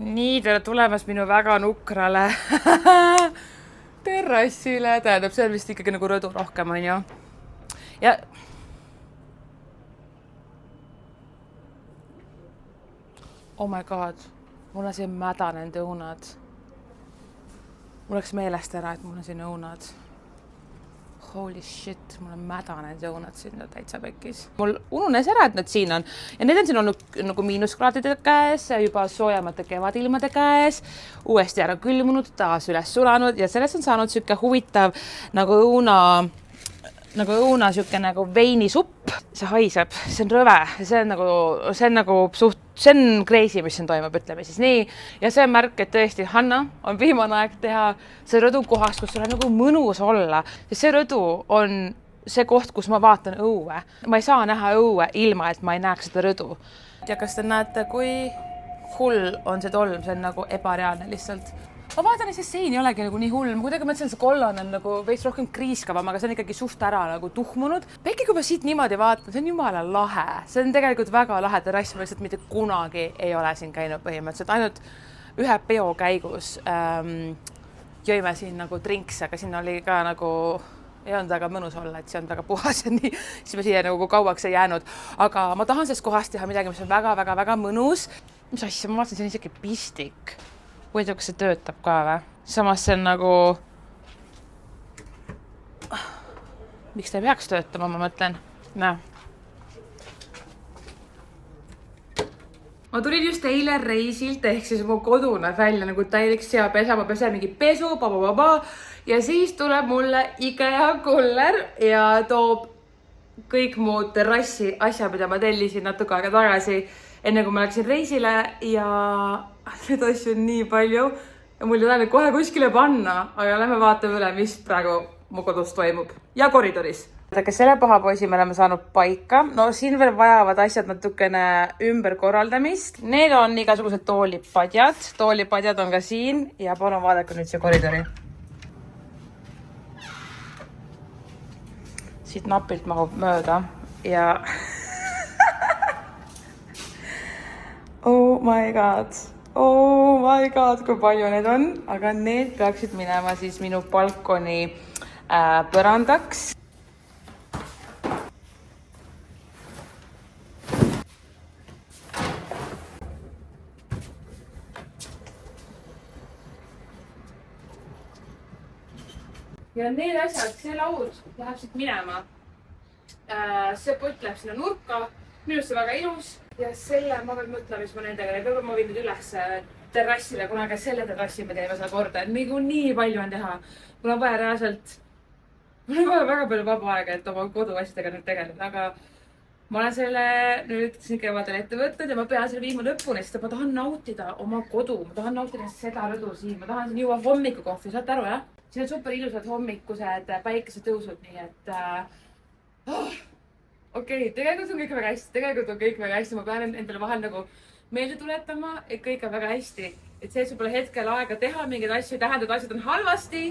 Nii, tere tulemast minu väga nukrale terrassile. Tähendab, see on vist ikkagi nagu rõdu rohkem, on ju. Ja oh my god, mul on siin mädanenud õunad. Mul läks meelest ära, et mul on siin õunad. Holy shit, mul on mädanenud õunad siin täitsa pekkis. Mul ununes ära, et nad siin on. Ja need on siin olnud nagu miinuskraadide käes, juba soojamate kevadilmade käes, uuesti ära külmunud, taas üles sulanud ja sellest on saanud siuke huvitav nagu õuna siuke nagu veinisupp. See haiseb, see on rõve, see on nagu suht, see on crazy, mis siin toimub, ütleme siis nii. Ja see on märk, et tõesti, Hanna, on viimane aeg teha see rõdu kohast, kus sul on nagu mõnus olla. Ja see rõdu on see koht, kus ma vaatan õue. Ma ei saa näha õue ilma, et ma ei näeks seda rõdu. Ja kas te näete, kui hull on see tolm? See on nagu ebareaalne lihtsalt. Ma vaatan, et see sein ei olegi nagu nii hull. Ma kuidagi mõtlesin, et see kollane on nagu veits rohkem kriiskavam, aga see on ikkagi suht ära nagu tuhmunud. Pekki, kui ma siit niimoodi vaatan, see on jumala lahe. See on tegelikult väga lahe terrass, ma lihtsalt mitte kunagi ei ole siin käinud põhimõtteliselt. Ainult ühe peo käigus jõime siin nagu drinks, aga siin oli ka nagu ei olnud väga mõnus olla, et see on väga puhas ja nii, siis ma siia nagu kauaks ei jäänud. Aga ma tahan sellest kohast teha midagi, mis on väga mõnus. Mis asja, ma vaatan, see on isegi pistik. Huvitav, kas see töötab ka või? Samas see on nagu... Miks ta ei peaks töötama, ma mõtlen? Näe. Ma tulin just eile reisilt, ehk siis mu kodune välja nagu täielik seapesa, ma pesen mingi pesu, ja siis tuleb mulle IKEA kuller ja toob kõik mu terrassi asja, mida ma tellisin natuke aega tagasi, enne kui ma läksin reisile ja need asju on nii palju ja mul ei ole kohe kuskile panna, aga lähme vaatame üle, mis praegu mu kodus toimub ja koridoris. Aga selle pahapoisi me oleme saanud paika. No siin veel vajavad asjad natukene ümberkorraldamist. Need on igasugused toolipadjad. Toolipadjad on ka siin ja palun vaadake nüüd see koridori. Siit napilt mahub mööda ja oh my god, kui palju need on, aga need peaksid minema siis minu balkoni põrandaks. Ja need asjad, see laud läheb siit minema. See pott läheb sinna nurka, minust see väga ilus. Ja selle ma veel mõtlen, mis ma nendega teeb. Ma viin nüüd üles terrassile, kunagi selle terrassi me teeme seda korda. Nii palju on teha. Mul on vaja reaalselt, mul on vaja väga palju vaba aega, et oma koduasjadega nüüd tegeleda. Aga ma olen selle nüüd siin kevadel ette võtnud ja ma pean selle viima lõpuni, sest ma tahan nautida oma kodu. Ma tahan nautida seda rõdu siin. Ma tahan siin juua hommikukohvi, saate aru, jah? Siin on super ilusad hommikused päikesetõusud, nii et... Okei, tegelikult on kõik väga hästi. Ma pean endale vahel nagu meelde tuletama, et kõik on väga hästi. Et see, et sul pole hetkel aega teha mingeid asju, tähendab, et asjad on halvasti.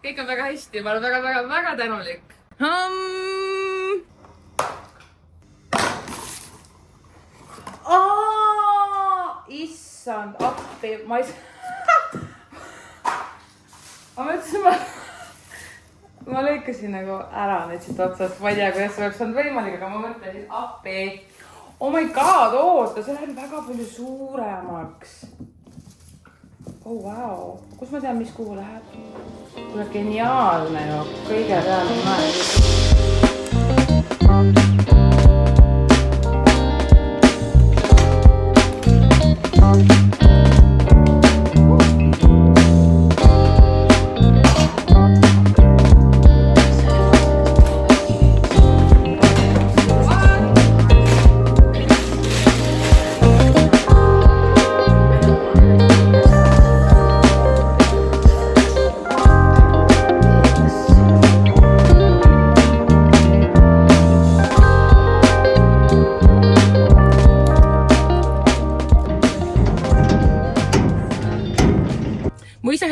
Kõik on väga hästi. Ma olen väga tänulik. Issand, appi. Ma mõtlesin, ma lõikasin nagu ära nüüd siit otsast. Ma ei tea, kuidas see oleks olnud võimalik, aga ma mõtlesin appi. Oh my god, oota, see läheb väga palju suuremaks. Oh wow. Kus ma tean, mis kuhu läheb? Tule geniaalne ju. Kõige peale ma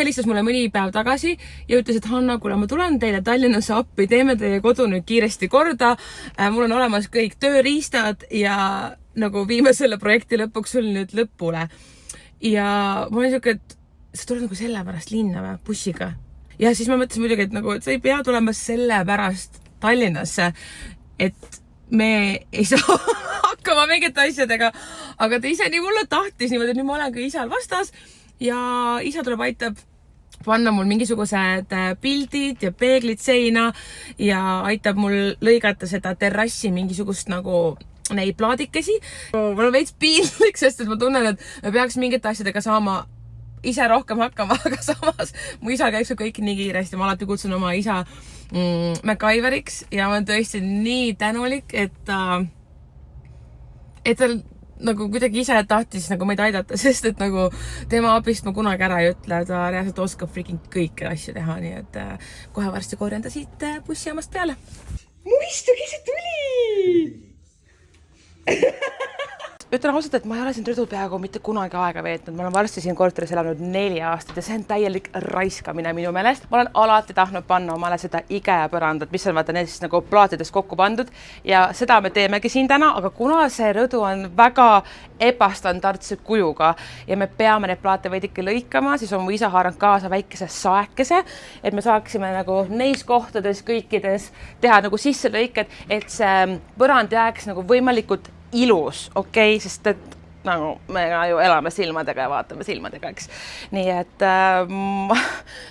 helistas mulle mõni päev tagasi ja ütles, et Hanna, kuule, ma tulen teile Tallinnasse appi, teeme teie kodu nüüd kiiresti korda. Mul on olemas kõik tööriistad ja nagu viime selle projekti lõpuks sul nüüd lõpule. ja mul oli siuke, et sa tuled nagu selle pärast linna või bussiga. Ja siis ma mõtlesin muidugi, et nagu, et sa ei pea tulema selle pärast Tallinnasse, et me ei saa hakkama mingite asjadega, aga ta ise nii mulle tahtis niimoodi, et nüüd ma olen ka isal vastas ja isa tuleb, aitab panna mul mingisugused pildid ja peeglid seina ja aitab mul lõigata seda terrassi mingisugust nagu neid plaadikesi. Mul on veits piinlik, sest et ma tunnen, et me peaks mingite asjadega saama ise rohkem hakkama, aga samas mu isa käib kõik nii kiiresti. Ma alati kutsun oma isa MacGyveriks ja ma olen tõesti nii tänulik, et ta nagu kuidagi ise tahtis nagu meid aidata, sest et nagu tema abist ma kunagi ära ei ütle, ta reaalselt oskab freaking kõiki asju teha, nii et kohe varsti korjan ta siit bussijaamast peale. Mõistugi see tuli! Ütlen ausalt, et ma ei ole siin rõdul peaaegu mitte kunagi aega veetnud. Ma olen varsti siin korteris elanud 4 aastat ja see on täielik raiskamine minu meelest. Ma olen alati tahtnud panna omale seda IKEA põrandat, mis on vaata neist nagu plaatidest kokku pandud ja seda me teemegi siin täna, aga kuna see rõdu on väga ebastandardse kujuga ja me peame neid plaate veidike lõikama, siis on mu isa haaranud kaasa väikese saekese, et me saaksime nagu neis kohtades kõikides teha nagu sisselõiked, et see põrand jääks nagu võimalikult ilus, okei, sest et nagu me ju elame silmadega ja vaatame silmadega, eks. Nii et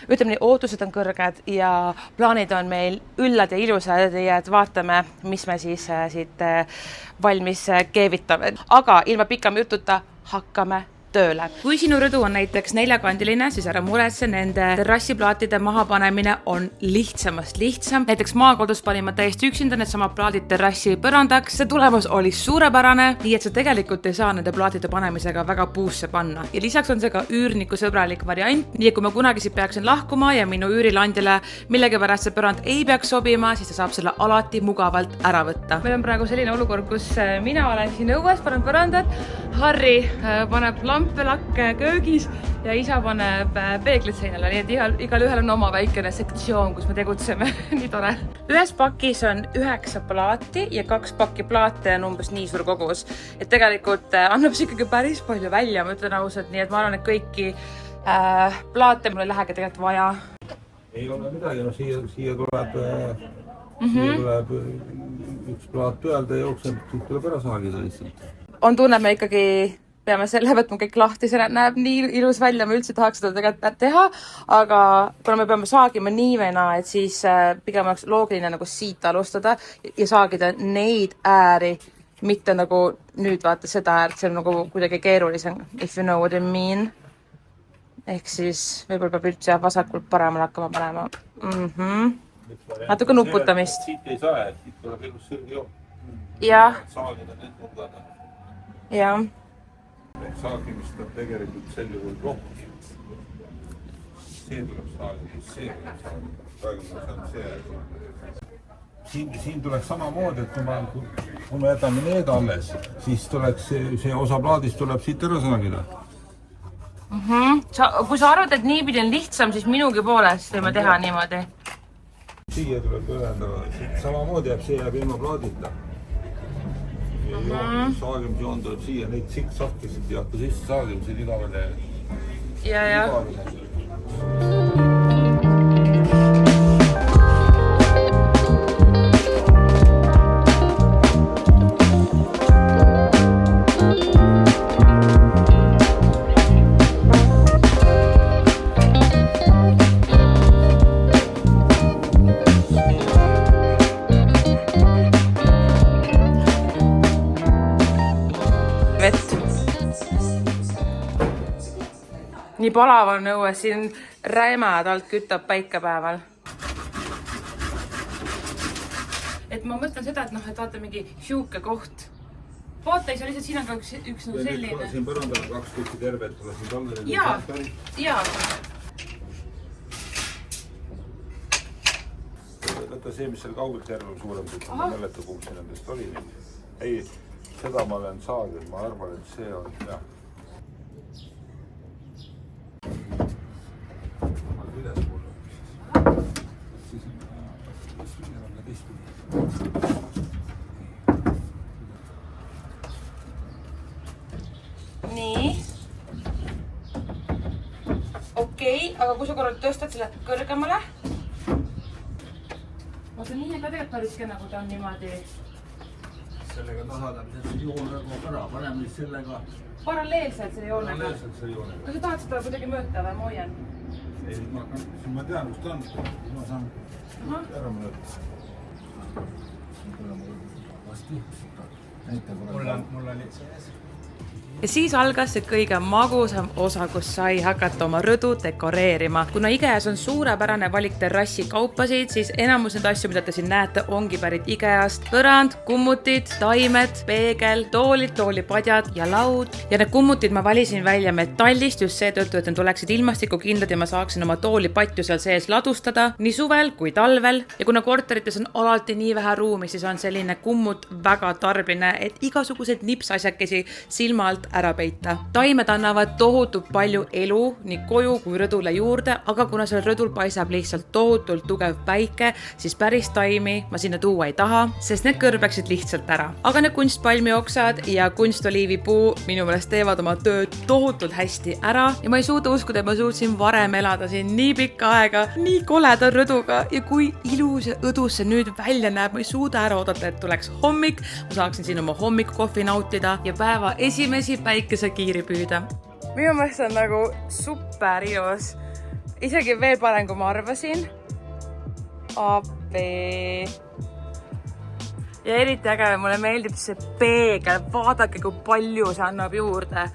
ütleme nii, ootused on kõrged ja plaanid on meil üllad ja ilusad ja et vaatame, mis me siis siit valmis keevitame. Aga ilma pikama jututa hakkame tööle. Kui sinu rõdu on näiteks 4-kandiline, siis ära muretse, nende terrassiplaatide mahapanemine on lihtsamast lihtsam. Näiteks maakodus panin ma täiesti üksinda need sama plaadid terrassi põrandaks. See tulemus oli suurepärane, nii et sa tegelikult ei saa nende plaatide panemisega väga puusse panna. Ja lisaks on see ka üürniku sõbralik variant. Nii kui ma kunagi siit peaksin lahkuma ja minu üürilandjale millegipärast see põrand ei peaks sobima, siis ta saab selle alati mugavalt ära võtta. Meil on praegu selline olukord, kus mina olen siin õues, panen põrandat, Harri paneb lampelakke köögis ja isa paneb peeglid seinale, nii et igal ühel on oma väikene sektsioon, kus me tegutseme. Nii tore. Ühes pakis on 9 plaati ja 2 pakki plaate on umbes nii suur kogus. Et tegelikult annab see ikkagi päris palju välja, ma ütlen ausalt, nii et ma arvan, et kõiki plaate mul ei lähegi tegelikult vaja. Ei ole midagi, no siia tuleb üks plaat pealda ja jookseb, siis tuleb ära saagida lihtsalt. On tunne, me ikkagi peame selle võtma kõik lahti, see näeb nii ilus välja, ma üldse tahaks seda tegelikult teha, aga kuna me peame saagima nii või naa, et siis pigem oleks loogiline nagu siit alustada ja saagida neid ääri, mitte nagu nüüd vaata seda äärt, see on nagu kuidagi keerulisem, if you know what I mean. Ehk siis võib-olla peab üldse vasakult paremal hakkama panema. Natuke nuputamist. Siit ei saa, et siit tuleb ilus sürgi joon. Jah. Saagida need nudad. Jah. Saagimist on tegelikult sel juhul rohkem. See tuleb saagida, see tuleb saagida. Praegu see. Siin tuleks samamoodi, et kui me jätame need alles, siis tuleks see osa plaadist tuleb siit ära saagida. Kui sa arvad, et niipidi on lihtsam, siis minugi poolest võime teha niimoodi. Siia tuleb ühendada, samamoodi jääb, see jääb ilma plaadita. Saagimisjoon tuleb siia, neid siksakkisid ja hakka sisse saagimised igavene. Ja. Nii palav on õues, siin räimad alt kütab päikepäeval. Et ma mõtlen seda, et vaata mingi siuke koht. Vaata, ei saa lihtsalt siin on ka üks nagu selline. Siin põrandal 2 tükki tervet, tule siin talvel. Jaa. Võtta see, mis seal kaugelt järvel suurem, kui ma mäleta, kuhu see nendest oli. Ei, seda ma olen saagil, ma arvan, et see on, jah. Nii. okei, aga kui sa korra tõstad selle kõrgemale. Vaata nii ka tegelikult päris kena, kui ta on niimoodi. Sellega tasandamisel see joone kogu ära, paneme siis sellega. Paralleelselt selle joonega. Paralleelselt selle joonega. Kas sa tahad seda kuidagi mõõta või ma hoian? Ei, ma tean, kus ta on. Ma saan ära mõõta. Vasti. Mul on sees. Ja siis algas see kõige magusam osa, kus sai hakata oma rõdu dekoreerima. Kuna IKEAs on suurepärane valik terrassi kaupasid, siis enamus need asju, mida te siin näete, ongi pärit IKEAst. Põrand, kummutid, taimed, peegel, toolid, toolipadjad ja laud. Ja need kummutid ma valisin välja metallist just seetõttu, et need oleksid ilmastikukindlad ja ma saaksin oma toolipatju seal sees ladustada nii suvel kui talvel. Ja kuna korterites on alati nii vähe ruumi, siis on selline kummut väga tarbline, et igasugused nipsasjakesi silma alt ära peita. Taimed annavad tohutult palju elu nii koju kui rõdule juurde, aga kuna seal rõdul paistab lihtsalt tohutult tugev päike, siis päris taimi ma sinna tuua ei taha, sest need kõrbeksid lihtsalt ära. Aga need kunstpalmi oksad ja kunstoliivipuu minu meelest teevad oma tööd tohutult hästi ära ja ma ei suuda uskuda, et ma suutsin varem elada siin nii pikka aega, nii koleda rõduga ja kui ilus ja õdus see nüüd välja näeb, ma ei suuda ära oodata, et tuleks hommik, ma saaksin siin oma hommikukohvi nautida ja päeva esimesi päikesekiiri püüda. Minu meelest on nagu super ilus. Isegi veel parem, kui ma arvasin. Ja eriti äge, mulle meeldib see peegel. Vaadake, kui palju see annab juurde.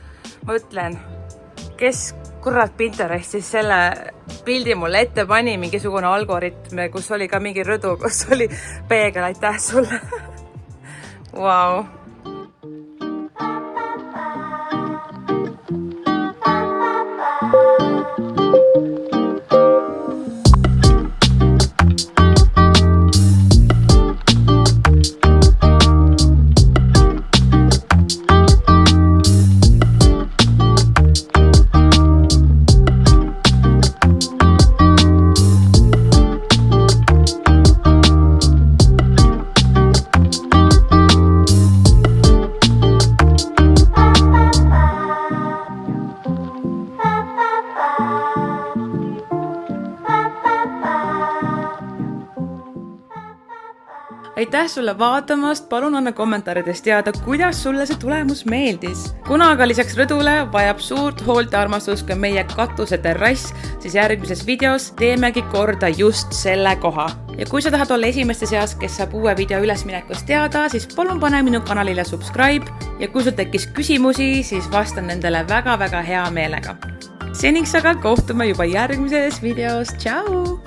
Ma ütlen, kes kurat Pinterestis selle pildi mulle ette pani, mingisugune algoritm, kus oli ka mingi rõdu, kus oli peegel. Aitäh sulle. Wow. Aitäh sulle vaatamast, palun anna kommentaarides teada, kuidas sulle see tulemus meeldis. Kuna aga lisaks rõdule vajab suurt hoolt ja armastust ka meie katuse terrass, siis järgmises videos teemegi korda just selle koha. Ja kui sa tahad olla esimeste seas, kes saab uue video ülesminekust teada, siis palun pane minu kanalile subscribe ja kui sul tekkis küsimusi, siis vastan nendele väga-väga hea meelega. Seniks aga kohtume juba järgmises videos. Tšau!